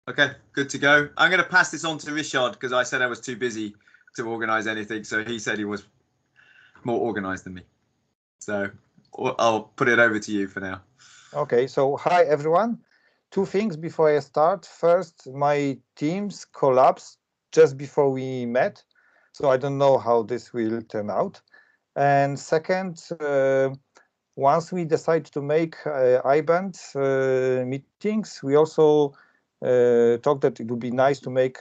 Okay, good to go. I'm going to pass this on to Richard because I said I was too busy to organize anything. So he said he was more organized than me. So I'll put it over to you for now. Okay, so hi everyone. Two things before I start. First, my Teams collapsed just before we met, so I don't know how this will turn out. And second, once we decide to make iBand meetings, we also talked that it would be nice to make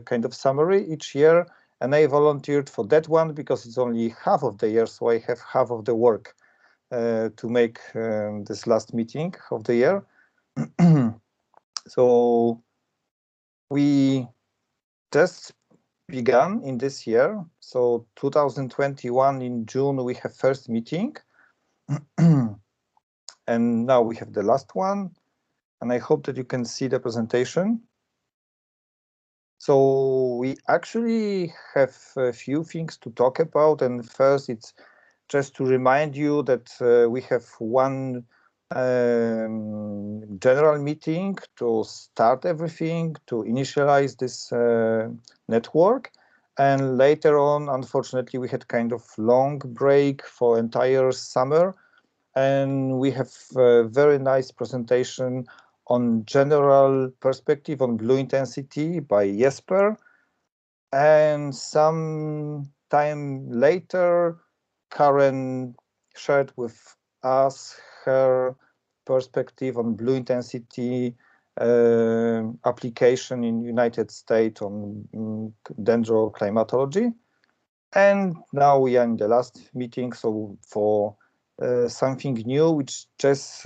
kind of summary each year, and I volunteered for that one because it's only half of the year, so I have half of the work to make this last meeting of the year. So we just began in this year. So 2021 in June we have first meeting, and now we have the last one. And I hope that you can see the presentation. So we actually have a few things to talk about. And first, it's just to remind you that we have one general meeting to start everything, to initialize this network. And later on, unfortunately, we had kind of long break for entire summer. And we have a very nice presentation on general perspective on blue intensity by Jesper. And some time later, Karen shared with us her perspective on blue intensity application in United States on dendroclimatology. And now we are in the last meeting, so for something new which just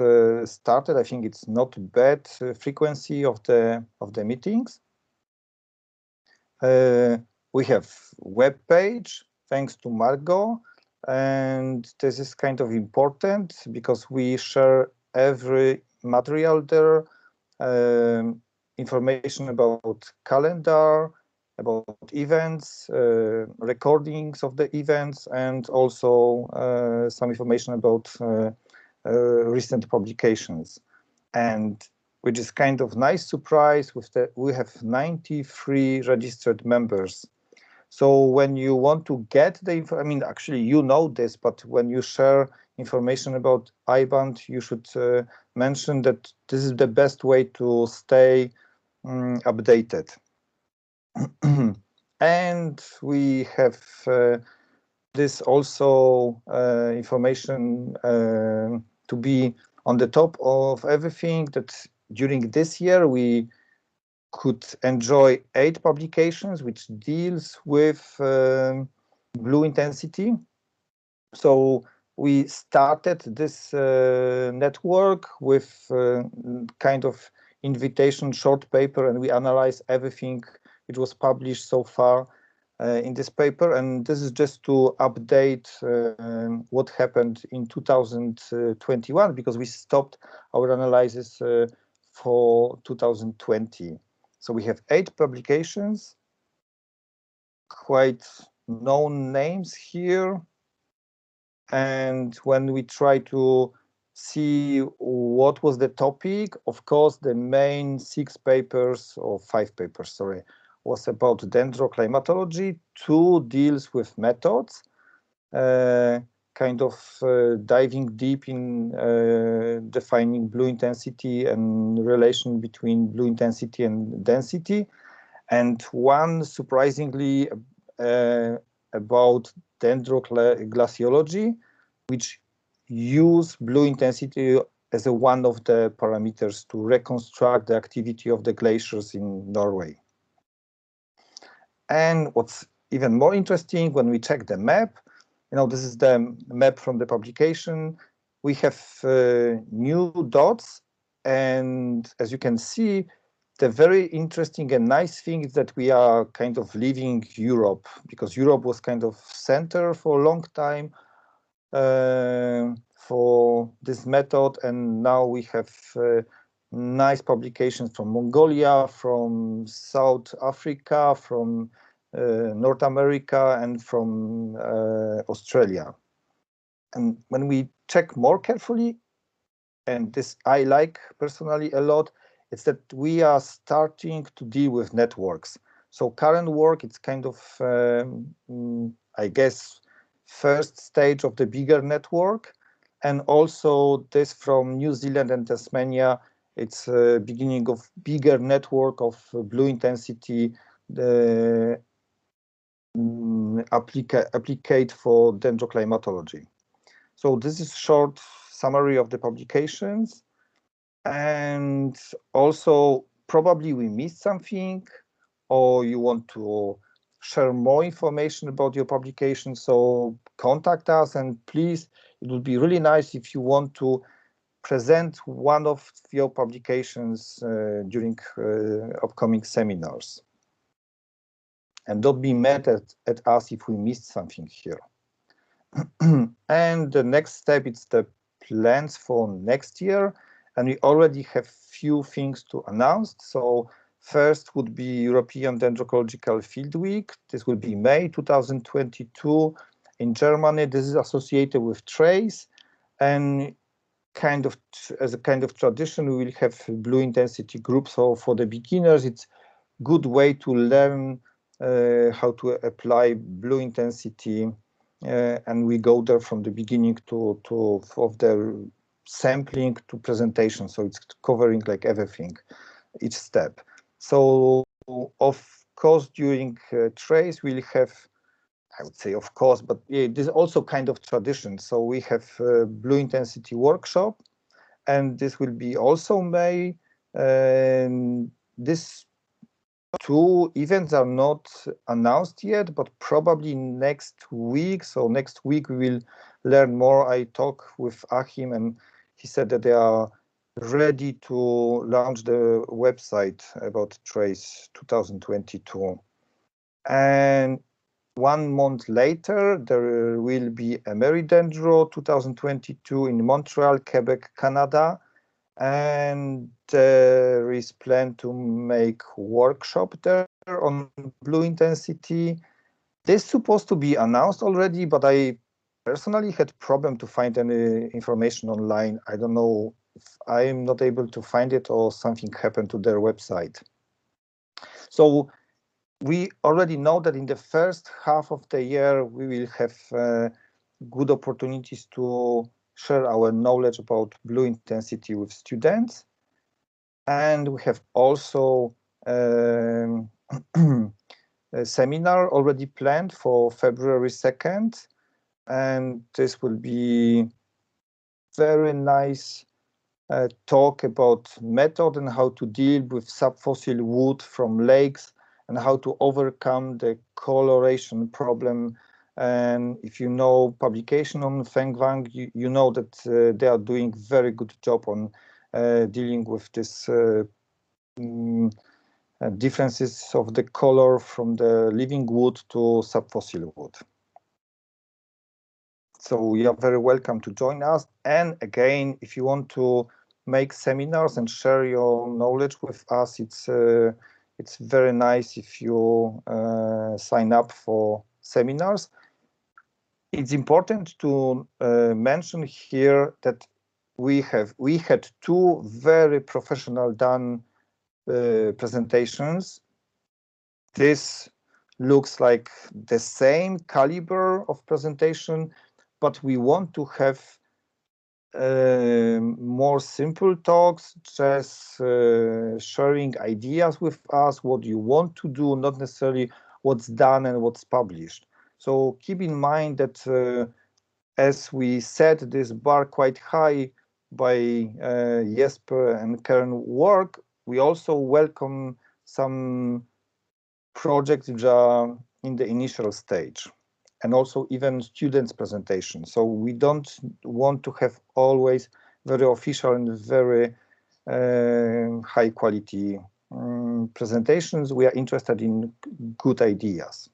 started, I think it's not bad frequency of the meetings. We have web page, thanks to Margot, and this is kind of important because we share every material there, information about calendar, about events, recordings of the events, and also some information about recent publications. And which is kind of nice surprise with that we have 93 registered members. So when you want to get the info, I mean, actually you know this, but when you share information about iBand, you should mention that this is the best way to stay updated. And we have this also information to be on the top of everything, that during this year we could enjoy 8 publications which deals with blue intensity. So we started this network with kind of invitation short paper, and we analyzed everything which was published so far in this paper. And this is just to update what happened in 2021, because we stopped our analysis for 2020. So we have 8 publications, quite known names here. And when we try to see what was the topic, of course, the main 6 papers, or 5 papers, sorry, was about dendroclimatology. 2 deals with methods, kind of diving deep in defining blue intensity and relation between blue intensity and density. And 1, surprisingly, about dendroglaciology, which use blue intensity as one of the parameters to reconstruct the activity of the glaciers in Norway. And what's even more interesting, when we check the map, this is the map from the publication, we have new dots, and as you can see, the very interesting and nice thing is that we are kind of leaving Europe, because Europe was kind of center for a long time for this method, and now we have nice publications from Mongolia, from South Africa, from North America, and from Australia. And when we check more carefully, and this I like personally a lot, it's that we are starting to deal with networks. So current work, it's kind of, I guess, first stage of the bigger network. And also this from New Zealand and Tasmania, it's beginning of bigger network of blue intensity applicate for dendroclimatology. So this is short summary of the publications. And also probably we missed something, or you want to share more information about your publication, so contact us, and please, it would be really nice if you want to present one of your publications during upcoming seminars. And don't be mad at us if we missed something here. And the next step is the plans for next year. And we already have few things to announce. So first would be European Dendrological Field Week. This will be May 2022 in Germany. This is associated with TRACE, and kind of as a kind of tradition, we will have blue intensity groups. So for the beginners, it's good way to learn how to apply blue intensity, and we go there from the beginning of the sampling to presentation. So it's covering like everything, each step. So of course during TRACE we'll have, I would say of course, but yeah, this is also kind of tradition. So we have blue intensity workshop, and this will be also May. This two events are not announced yet, but probably next week. So next week we will learn more. I talked with Achim, and he said that they are ready to launch the website about TRACE 2022. And 1 month later, there will be Emeridendro 2022 in Montreal, Quebec, Canada. And there is plan to make workshop there on blue intensity. This is supposed to be announced already, but I personally had problem to find any information online. I don't know if I am not able to find it or something happened to their website. So we already know that in the first half of the year, we will have good opportunities to share our knowledge about blue intensity with students. And we have also a seminar already planned for February 2nd. And this will be very nice talk about method and how to deal with subfossil wood from lakes and how to overcome the coloration problem. And if you know publication on Feng Wang, you know that they are doing very good job on dealing with this differences of the color from the living wood to subfossil wood. So you are very welcome to join us. And again, if you want to make seminars and share your knowledge with us, it's very nice if you sign up for seminars. It's important to mention here that we had two very professional done presentations. This looks like the same caliber of presentation, but we want to have more simple talks, just sharing ideas with us, what you want to do, not necessarily what's done and what's published. So keep in mind that as we set this bar quite high by Jesper and Karen work, we also welcome some projects which are in the initial stage, and also even students' presentation. So we don't want to have always very official and very high quality presentations. We are interested in good ideas.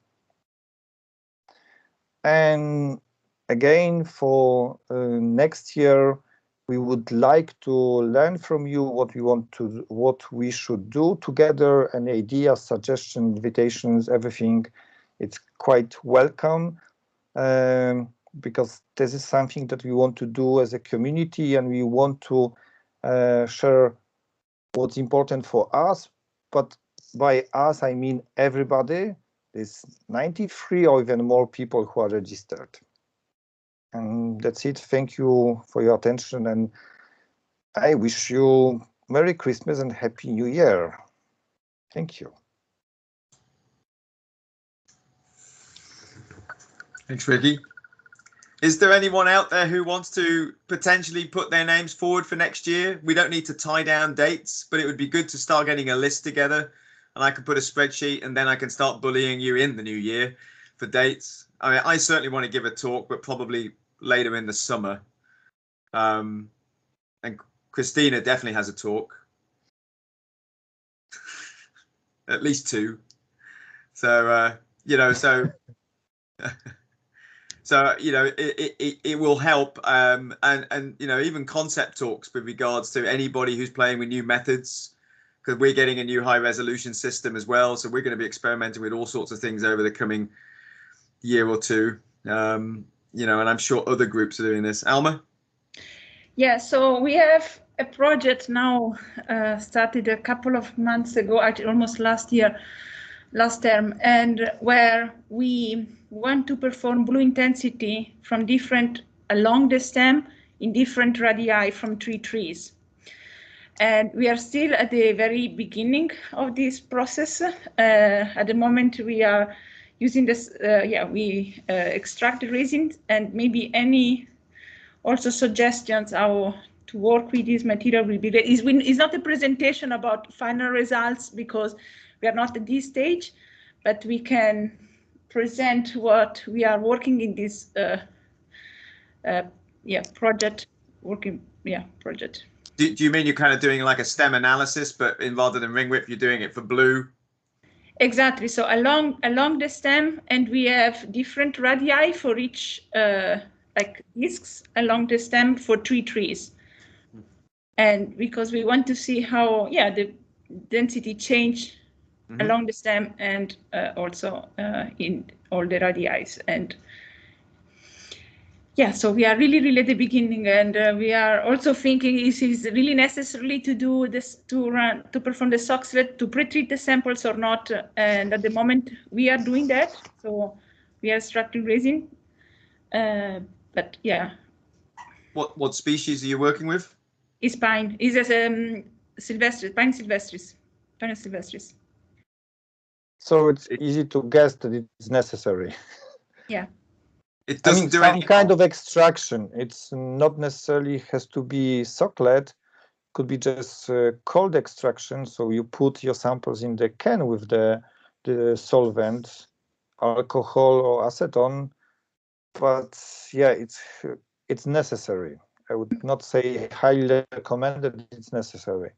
And again, for next year, we would like to learn from you what we should do together, and ideas, suggestions, invitations, everything. It's quite welcome, because this is something that we want to do as a community, and we want to share what's important for us, but by us, I mean everybody. There's 93 or even more people who are registered. And that's it. Thank you for your attention, and I wish you Merry Christmas and Happy New Year. Thank you. Thanks, Ricky. Is there anyone out there who wants to potentially put their names forward for next year? We don't need to tie down dates, but it would be good to start getting a list together, and I can put a spreadsheet, and then I can start bullying you in the new year for dates. I mean, I certainly want to give a talk, but probably later in the summer. And Christina definitely has a talk. At least 2. So, so, it will help. And even concept talks with regards to anybody who's playing with new methods, because we're getting a new high resolution system as well. So we're going to be experimenting with all sorts of things over the coming year or 2. And I'm sure other groups are doing this. Alma? Yeah, so we have a project now started a couple of months ago, actually almost last term, and where we want to perform blue intensity from different along the stem in different radii from 3 trees. And we are still at the very beginning of this process. At the moment, we are using this, we extract the resin, and maybe any also suggestions how to work with this material will be. It's not a presentation about final results because we are not at this stage, but we can present what we are working in this project. Project. Do you mean you're kind of doing like a stem analysis, but rather than ring whip, you're doing it for blue? Exactly. So along the stem, and we have different radii for each like discs along the stem for 3 trees. And because we want to see how the density change along the stem and also in all the radii. And so we are really at the beginning, and we are also thinking is it really necessary to do this, to perform the Soxhlet, to pre-treat the samples or not. And at the moment we are doing that, so we are extracting resin. But yeah. What species are you working with? It's pine. It's Silvestris, Pine Silvestris. Pinus Silvestris. So it's easy to guess that it's necessary. Yeah. It doesn't do some kind of extraction. It's not necessarily has to be Soxhlet. Could be just cold extraction. So you put your samples in the can with the solvent, alcohol or acetone. But yeah, it's necessary. I would not say highly recommended. It's necessary.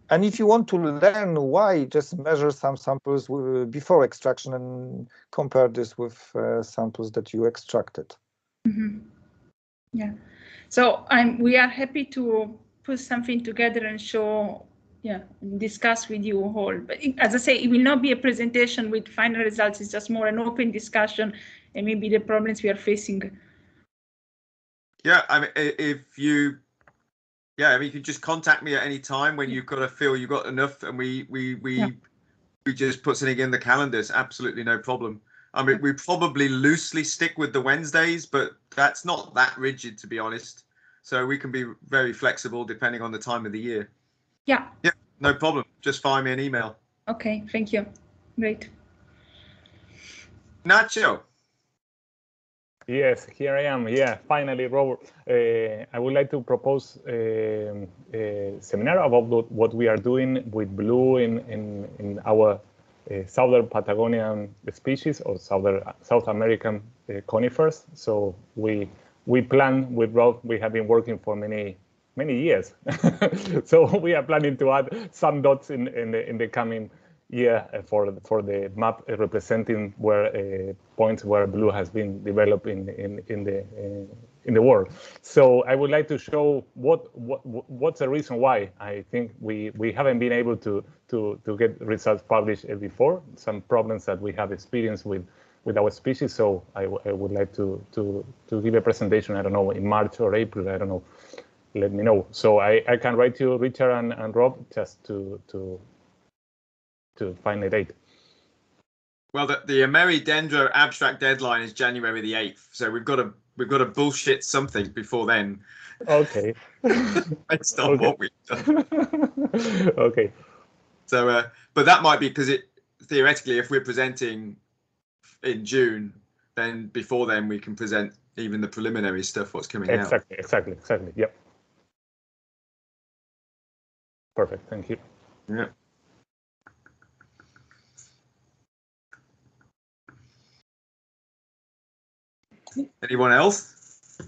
And if you want to learn why, just measure some samples before extraction and compare this with samples that you extracted. Yeah. So we are happy to put something together and show, discuss with you all. But as I say, it will not be a presentation with final results. It's just more an open discussion and maybe the problems we are facing. Yeah, I mean, if you can just contact me at any time when you've got to feel you've got enough, and we just put something in the calendar. It's absolutely no problem. I mean, we probably loosely stick with the Wednesdays, but that's not that rigid, to be honest. So we can be very flexible depending on the time of the year. Yeah. Yeah, no problem. Just fire me an email. Okay, thank you. Great. Nacho. Yes, here I am. Yeah, finally, Robert. I would like to propose a seminar about what we are doing with blue in our southern Patagonian species or South American conifers. So we plan with Rob. We have been working for many years. So we are planning to add some dots in the coming year for the map representing where points where blue has been developed in the world. So I would like to show what's the reason why I think we haven't been able to get results published before. Some problems that we have experienced with our species. So I would like to give a presentation. I don't know, in March or April. I don't know let me know. So I can write to Richard and Rob just to find a date. Well, the Ameridendro abstract deadline is January the 8th, so we've got to bullshit something before then. Okay. Based on what we've done. Okay. So, but that might be because theoretically, if we're presenting in June, then before then we can present even the preliminary stuff, what's coming out. Exactly. Yep. Perfect. Thank you. Yeah. Anyone else?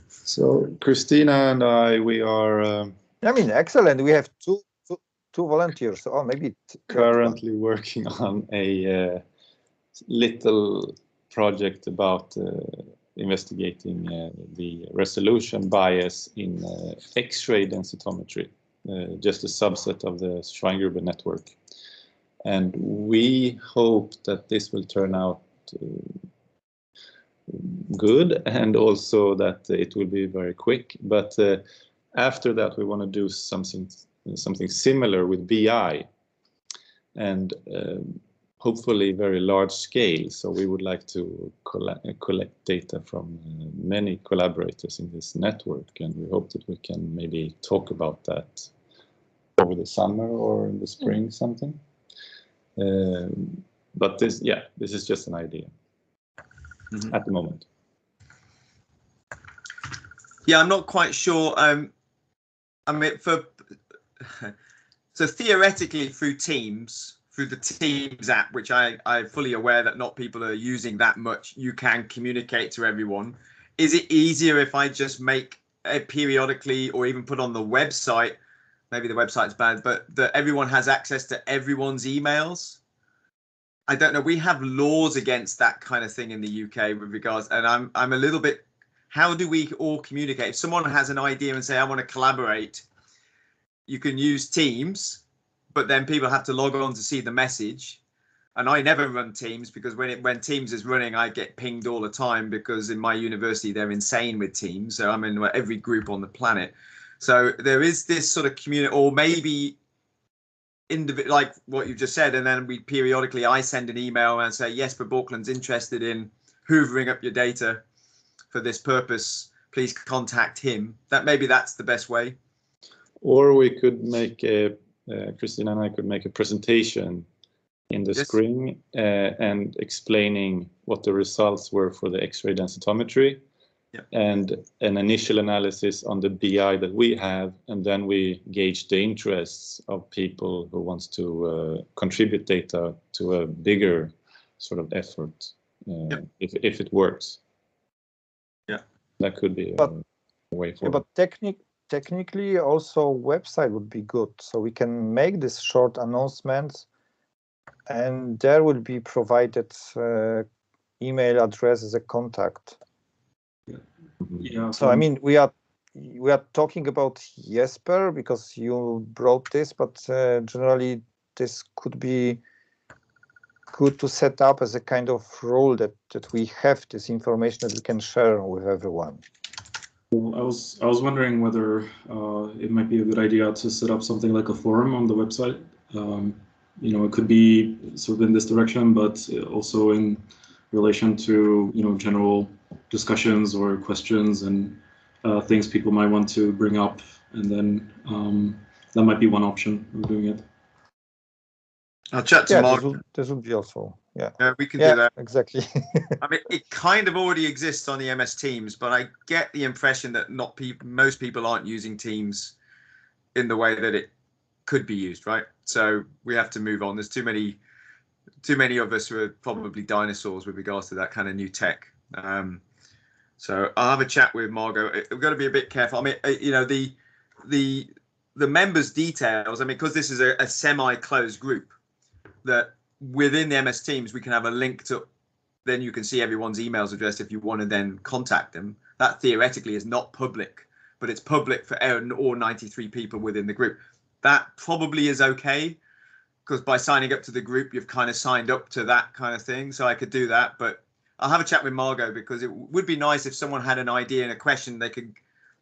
So Christina and I, we are. I mean, excellent. We have two volunteers. Oh, maybe currently working on a little project about investigating the resolution bias in X-ray densitometry, just a subset of the Schweingruber network. And we hope that this will turn out good, and also that it will be very quick. But after that, we want to do something similar with BI, and hopefully very large scale. So we would like to collect data from many collaborators in this network, and we hope that we can maybe talk about that over the summer or in the spring, something. But this is just an idea at the moment. Yeah, I'm not quite sure. I mean, so theoretically through Teams, through the Teams app, which I'm fully aware that not people are using that much, you can communicate to everyone. Is it easier if I just make it periodically, or even put on the website, maybe the website's bad, but that everyone has access to everyone's emails? I don't know. We have laws against that kind of thing in the UK with regards, and I'm a little bit, how do we all communicate? If someone has an idea and say, I want to collaborate, you can use Teams, but then people have to log on to see the message. And I never run Teams, because when Teams is running, I get pinged all the time, because in my university, they're insane with Teams. So I'm in every group on the planet. So there is this sort of community, or maybe like what you've just said, and then we periodically, I send an email and say, yes, but Borkland's interested in hoovering up your data for this purpose, please contact him. Maybe that's the best way. Or we could make Christina and I could make a presentation in the spring and explaining what the results were for the X-ray densitometry, and an initial analysis on the BI that we have, and then we gauge the interests of people who wants to contribute data to a bigger sort of effort, if it works. Yeah, that could be a way forward. But technically also website would be good, so we can make this short announcements, and there will be provided email address as a contact. Yeah. So I mean, we are talking about Jesper because you brought this, but generally this could be good to set up as a kind of rule that we have this information that we can share with everyone. I was wondering whether it might be a good idea to set up something like a forum on the website. It could be sort of in this direction, but also in relation to general discussions or questions and things people might want to bring up, and then that might be one option of doing it. I'll chat to Mark. This would be also, we can do that. Exactly. I mean, it kind of already exists on the MS Teams, but I get the impression that most people aren't using Teams in the way that it could be used, right? So we have to move on. There's too many of us who are probably dinosaurs with regards to that kind of new tech. So I'll have a chat with Margot. We've got to be a bit careful. I mean, the members' details. I mean, because this is a semi-closed group, that within the MS Teams we can have a link to, then you can see everyone's emails address if you want to then contact them. That theoretically is not public, but it's public for all 93 people within the group. That probably is okay, because by signing up to the group, you've kind of signed up to that kind of thing. So I could do that, but I'll have a chat with Margot, because it would be nice if someone had an idea and a question, they could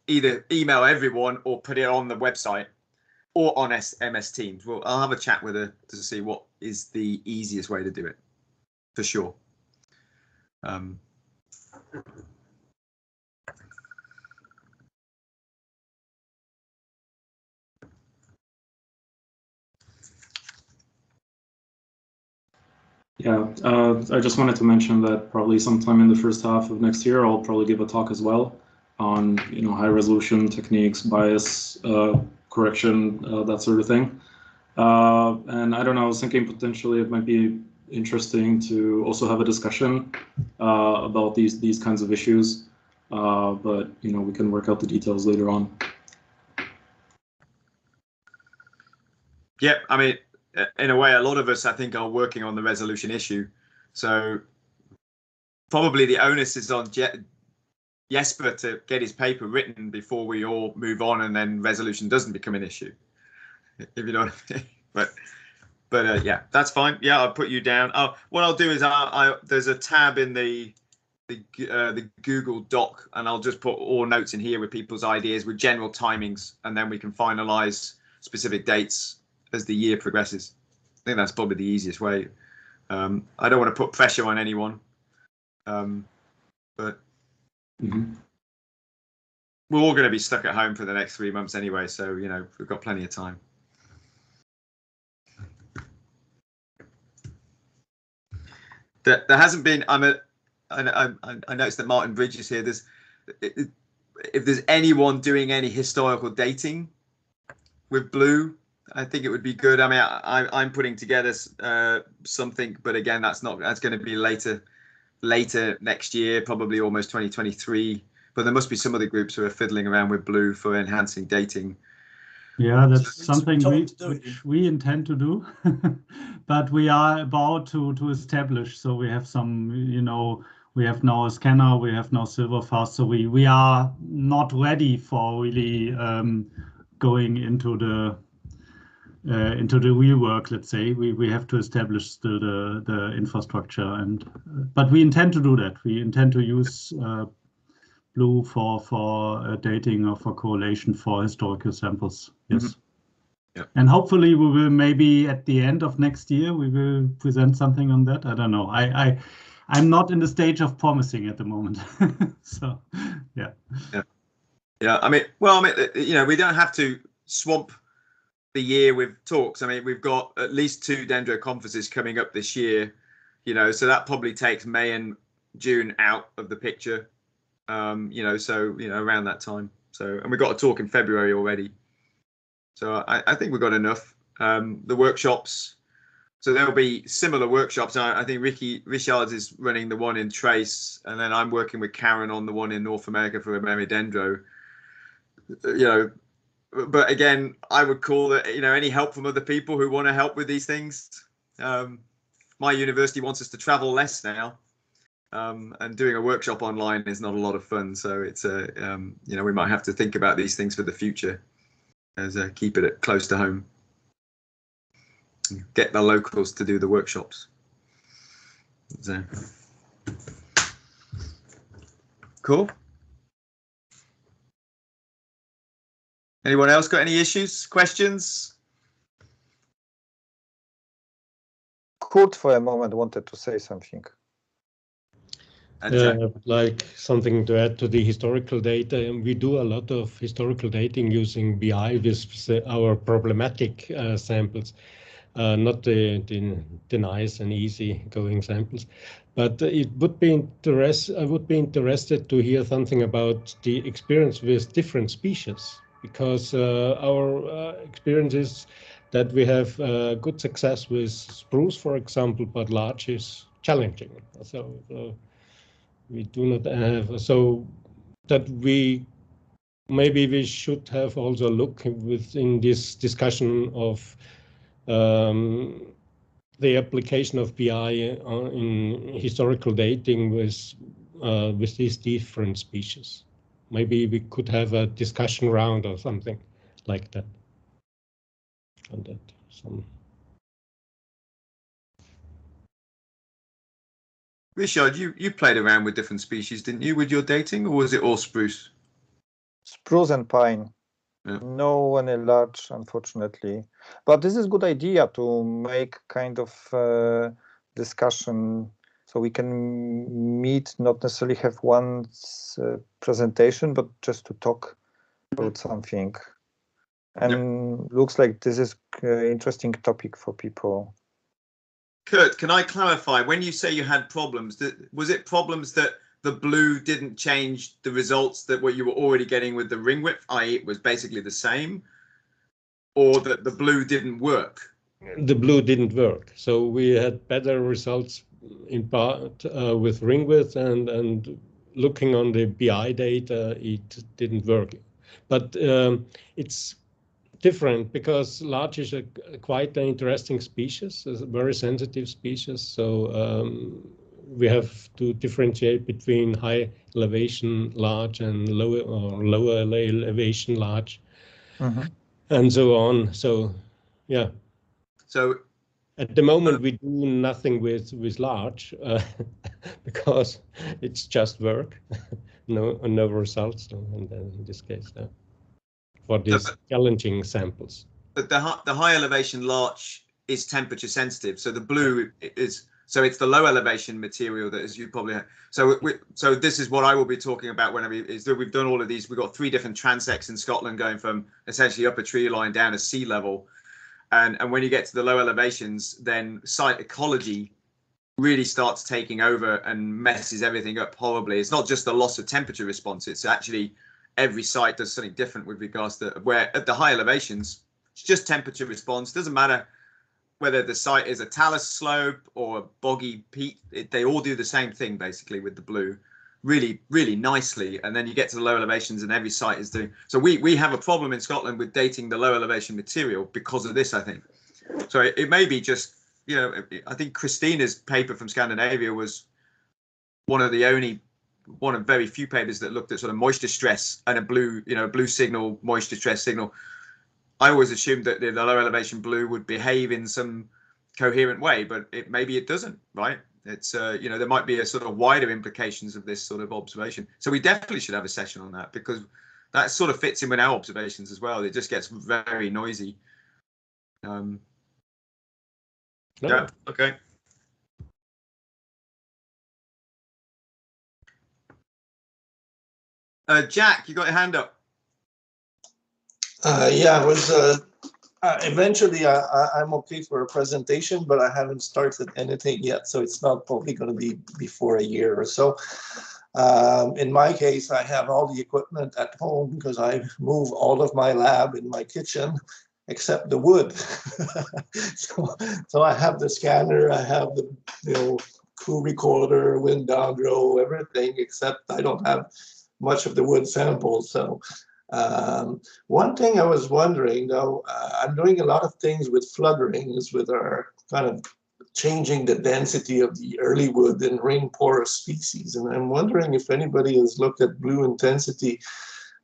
either email everyone or put it on the website or on MS Teams. Well, I'll have a chat with her to see what is the easiest way to do it, for sure. Yeah, I just wanted to mention that probably sometime in the first half of next year, I'll probably give a talk as well on, you know, high resolution techniques, bias correction, that sort of thing. And I don't know, I was thinking potentially it might be interesting to also have a discussion about these kinds of issues, but you know, we can work out the details later on. Yeah, I mean, in a way, a lot of us, I think, are working on the resolution issue. So probably the onus is on Jesper to get his paper written before we all move on, and then resolution doesn't become an issue, if you know what I mean. But yeah, that's fine. Yeah, I'll put you down. What I'll do is there's a tab in the Google Doc, and I'll just put all notes in here with people's ideas with general timings, and then we can finalize specific dates as the year progresses. I think that's probably the easiest way. I don't want to put pressure on anyone, but we're all going to be stuck at home for the next 3 months anyway, so you know, we've got plenty of time. There hasn't been. I noticed that Martin Bridge is here. If there's anyone doing any historical dating with Blue, I think it would be good. I mean, I'm putting together something, but again, that's going to be later next year, probably almost 2023. But there must be some other groups who are fiddling around with Blue for enhancing dating. Yeah, that's something which we intend to do, but we are about to establish. So we have some, you know, we have now a scanner, we have now Silverfast. So we are not ready for really going into the real work. Let's say we have to establish still the infrastructure, but we intend to do that. We intend to use Blue for dating or for correlation for historical samples. Yes. Mm-hmm. Yeah. And hopefully we will, maybe at the end of next year, we will present something on that. I don't know. I'm not in the stage of promising at the moment. So, yeah. Yeah. I mean, you know, we don't have to swamp the year with talks. I mean, we've got at least 2 Dendro conferences coming up this year, you know, so that probably takes May and June out of the picture. You know, so, you know, around that time. So, and we've got a talk in February already. So I think we've got enough. The workshops, so there'll be similar workshops. I think Richard is running the one in Trace, and then I'm working with Karen on the one in North America for Ameridendro. You know, but again, I would call it, you know, any help from other people who want to help with these things. My university wants us to travel less now. And doing a workshop online is not a lot of fun, so it's you know, we might have to think about these things for the future, as keep it close to home, get the locals to do the workshops. So cool. Anyone else got any issues, questions? Kurt for a moment wanted to say something. Like something to add to the historical data. We do a lot of historical dating using BI with our problematic samples, not the nice and easy going samples. But it would be I would be interested to hear something about the experience with different species, because our experience is that we have good success with spruce, for example, but larch is challenging. So we do not have, so that maybe we should have also look within this discussion of the application of BI in historical dating with these different species. Maybe we could have a discussion round or something like that. And that Richard, you played around with different species, didn't you, with your dating, or was it all spruce? Spruce and pine. Yeah. No any large, unfortunately. But this is a good idea to make kind of discussion, so we can meet, not necessarily have one presentation, but just to talk about something. And looks like this is interesting topic for people. Kurt, can I clarify? When you say you had problems, was it problems that the blue didn't change the results that what you were already getting with the ring width, i.e. it was basically the same, or that the blue didn't work? The blue didn't work. So we had better results in part with ring width, and looking on the BI data, it didn't work. But it's different because larch is quite an interesting species, a very sensitive species. So we have to differentiate between high elevation larch and lower elevation larch, and so on. So yeah. So at the moment we do nothing with larch because it's just work, no results. And in this case, for these challenging samples. But the high elevation larch is temperature sensitive, so the blue is. So it's the low elevation material that, as you probably have. So this is what I will be talking about whenever is that we've done all of these. We've got 3 different transects in Scotland going from essentially up a tree line down to sea level. And when you get to the low elevations, then site ecology really starts taking over and messes everything up horribly. It's not just the loss of temperature response. It's actually every site does something different with regards to where at the high elevations, it's just temperature response. Doesn't matter whether the site is a talus slope or a boggy peat, they all do the same thing basically with the blue, really, really nicely. And then you get to the low elevations and every site is doing. So we have a problem in Scotland with dating the low elevation material because of this, I think. So it may be just, you know, I think Christina's paper from Scandinavia was one of very few papers that looked at sort of moisture stress and a blue, blue signal, moisture stress signal. I always assumed that the low elevation blue would behave in some coherent way, but maybe it doesn't, right? It's there might be a sort of wider implications of this sort of observation. So we definitely should have a session on that because that sort of fits in with our observations as well. It just gets very noisy. Yeah. Okay. Jack, you got your hand up. Yeah, I was eventually I'm okay for a presentation, but I haven't started anything yet, so it's not probably going to be before a year or so. In my case, I have all the equipment at home because I move all of my lab in my kitchen except the wood. so I have the scanner, I have the crew recorder, wind down row, everything, except I don't have much of the wood samples. So one thing I was wondering, though, I'm doing a lot of things with flood rings, with our kind of changing the density of the early wood and ring porous species. And I'm wondering if anybody has looked at blue intensity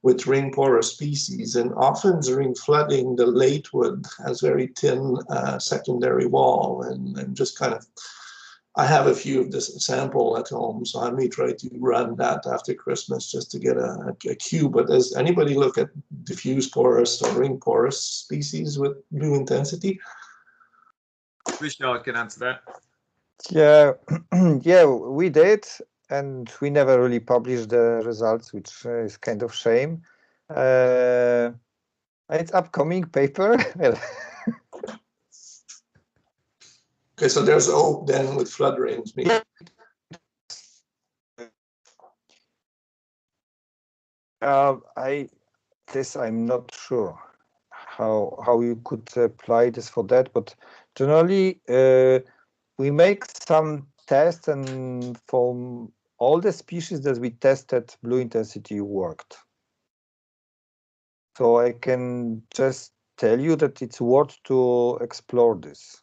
with ring porous species. And often during flooding, the late wood has very thin secondary wall, and just kind of, I have a few of this sample at home, so I may try to run that after Christmas just to get a cue. But does anybody look at diffuse porous or ring porous species with blue intensity? Richard can answer that. Yeah, yeah, we did, and we never really published the results, which is kind of shame. It's upcoming paper. Okay, so there's hope then with flood rings. Maybe. I'm not sure how you could apply this for that, but generally we make some tests, and from all the species that we tested, blue intensity worked. So I can just tell you that it's worth to explore this.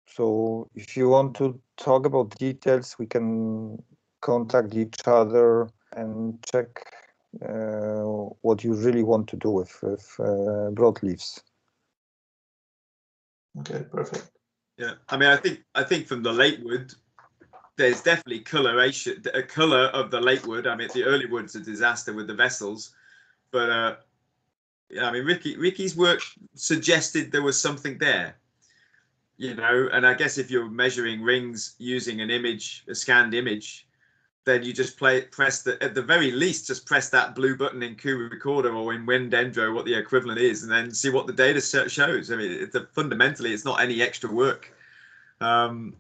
So if you want to talk about details, we can contact each other and check what you really want to do with broadleaves. Okay, perfect. Yeah, I mean, I think from the late wood, there's definitely coloration, a color of the late wood. I mean, the early wood's a disaster with the vessels, but I mean, Ricky's work suggested there was something there, you know. And I guess if you're measuring rings using an image, a scanned image, then you just press at the very least, just press that blue button in QRecorder or in WinDendro, what the equivalent is, and then see what the data set shows. I mean, fundamentally, it's not any extra work. And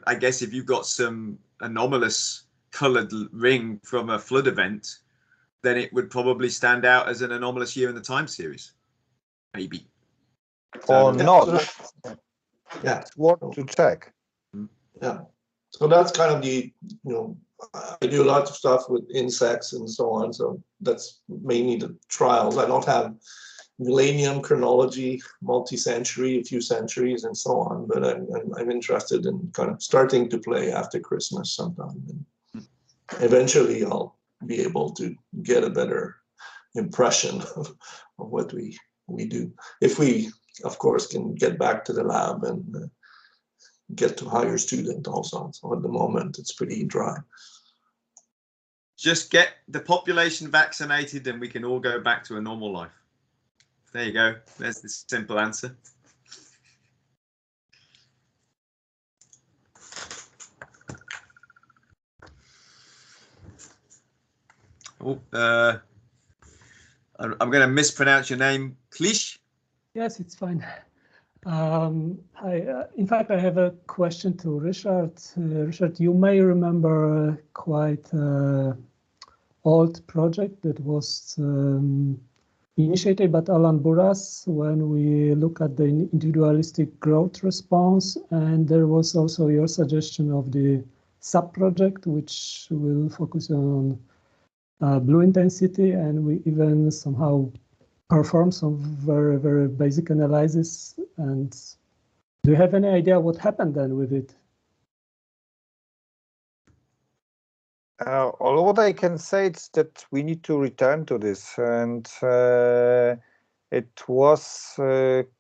I guess if you've got some anomalous colored ring from a flood event, then it would probably stand out as an anomalous year in the time series, maybe. Or not. Yeah. It's worth to check. Yeah. So that's kind of the, you know, I do lots of stuff with insects and so on. So that's mainly the trials. I don't have millennium chronology, multi-century, a few centuries and so on, but I'm interested in kind of starting to play after Christmas sometime. And eventually I'll be able to get a better impression of what we do. If we, of course, can get back to the lab and get to hire student also. So at the moment, it's pretty dry. Just get the population vaccinated and we can all go back to a normal life. There you go. There's the simple answer. Oh, I'm going to mispronounce your name. Klisch? Yes, it's fine. In fact, I have a question to Richard. Richard, you may remember a quite old project that was initiated by Alan Burras when we look at the individualistic growth response, and there was also your suggestion of the sub-project, which will focus on blue intensity, and we even somehow perform some very, very basic analysis. And do you have any idea what happened then with it? All what I can say is that we need to return to this, and it was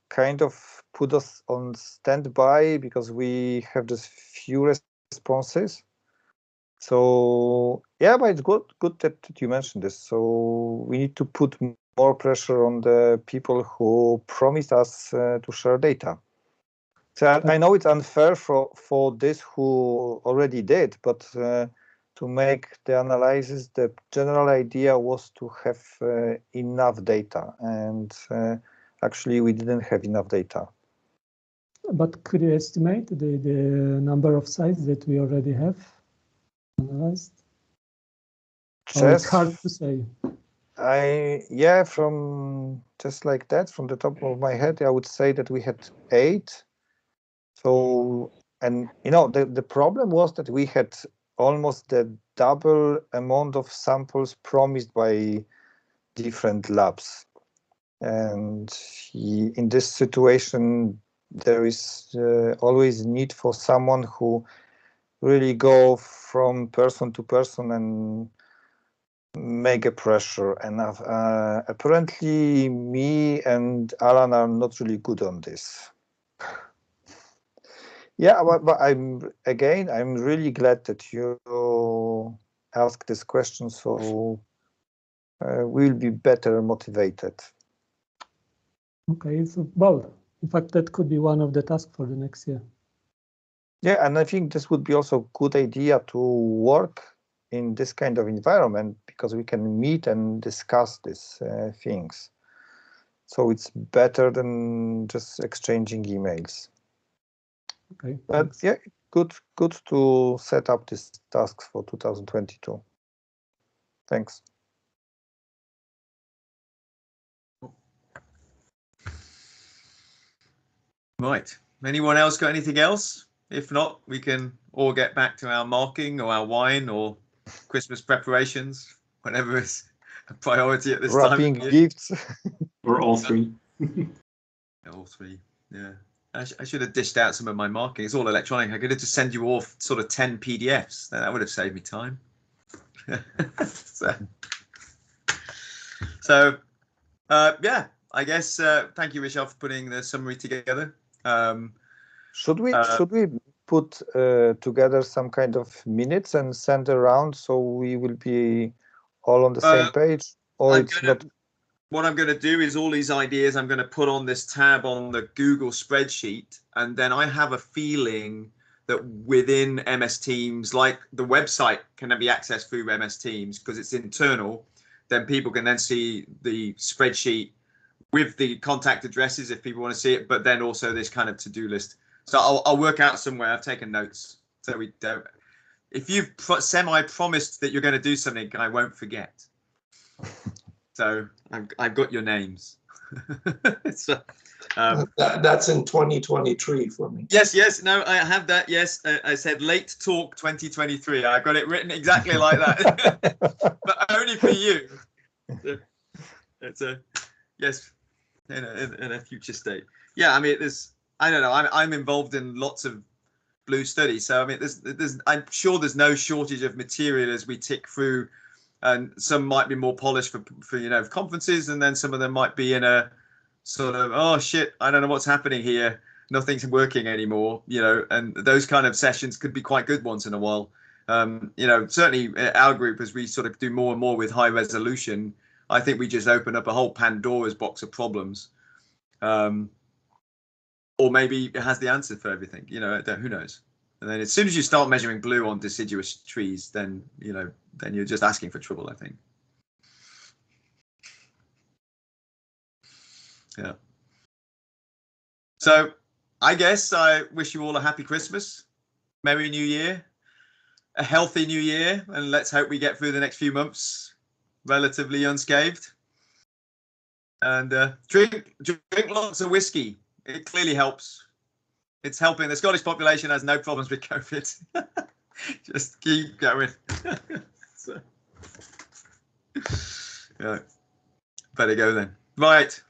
kind of put us on standby because we have this few responses. So yeah, but it's good that you mentioned this. So we need to put more pressure on the people who promised us to share data. So I know it's unfair for this who already did, but to make the analysis, the general idea was to have enough data, and actually we didn't have enough data. But could you estimate the number of sites that we already have analyzed? Or it's hard to say. Yeah, from just like that, from the top of my head, I would say that we had 8. So, and you know, the problem was that we had almost the double amount of samples promised by different labs. And in this situation, there is always need for someone who really go from person to person and make a pressure. And apparently me and Alan are not really good on this. Yeah, but I'm really glad that you asked this question, so we'll be better motivated. Okay, so well, in fact, that could be one of the tasks for the next year. Yeah, and I think this would be also a good idea to work in this kind of environment because we can meet and discuss these things. So it's better than just exchanging emails. Okay. But thanks. Yeah, good to set up these tasks for 2022. Thanks. Right. Anyone else got anything else? If not, we can all get back to our marking or our wine or Christmas preparations, whatever is a priority at this time. Wrapping gifts. Or all 3. All 3, yeah. I should have dished out some of my marking. It's all electronic. I could have just send you off sort of 10 PDFs. That would have saved me time. So yeah, I guess thank you, Richard, for putting the summary together. Should we put together some kind of minutes and send around, so we will be all on the same page, or it's not? What I'm going to do is all these ideas I'm going to put on this tab on the Google spreadsheet, and then I have a feeling that within MS Teams, like the website can be accessed through MS Teams because it's internal, then people can then see the spreadsheet with the contact addresses if people want to see it, but then also this kind of to-do list. So I'll work out somewhere. I've taken notes so we don't. If you've semi-promised that you're going to do something, I won't forget. So I've got your names. So, that's in 2023 for me. Yes, no, I have that. Yes, I said late talk 2023. I got it written exactly like that, but only for you. It's a yes, in a future state. Yeah, I mean, I don't know. I'm involved in lots of Blue studies, so I mean, I'm sure there's no shortage of material as we tick through. And some might be more polished for conferences, and then some of them might be in a sort of, oh shit, I don't know what's happening here, nothing's working anymore, and those kind of sessions could be quite good once in a while. Certainly our group, as we sort of do more and more with high resolution, I think we just open up a whole Pandora's box of problems, or maybe it has the answer for everything. Who knows. And then as soon as you start measuring blue on deciduous trees, then then you're just asking for trouble, I think. Yeah. So I guess I wish you all a happy Christmas, Merry New Year, a healthy New Year, and let's hope we get through the next few months relatively unscathed. And drink lots of whiskey. It clearly helps. It's helping. The Scottish population has no problems with COVID. Just keep going. So, yeah. Better go then. Right.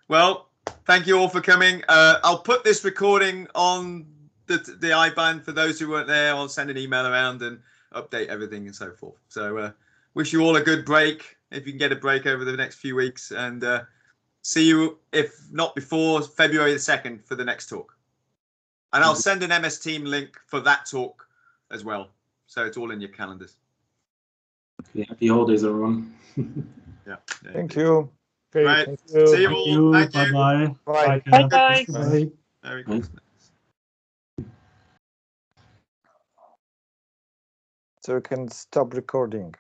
Well, thank you all for coming. I'll put this recording on the iBand for those who weren't there. I'll send an email around and update everything and so forth. So wish you all a good break, if you can get a break over the next few weeks. And see you, if not before, February the 2nd for the next talk. And I'll send an MS Team link for that talk as well. So it's all in your calendars. Yeah, happy holidays, everyone. Yeah. Thank you. Okay, Right. thank you. See you all. Thank you. Bye-bye. Bye. Bye-bye. Bye. Merry Christmas. So you can stop recording.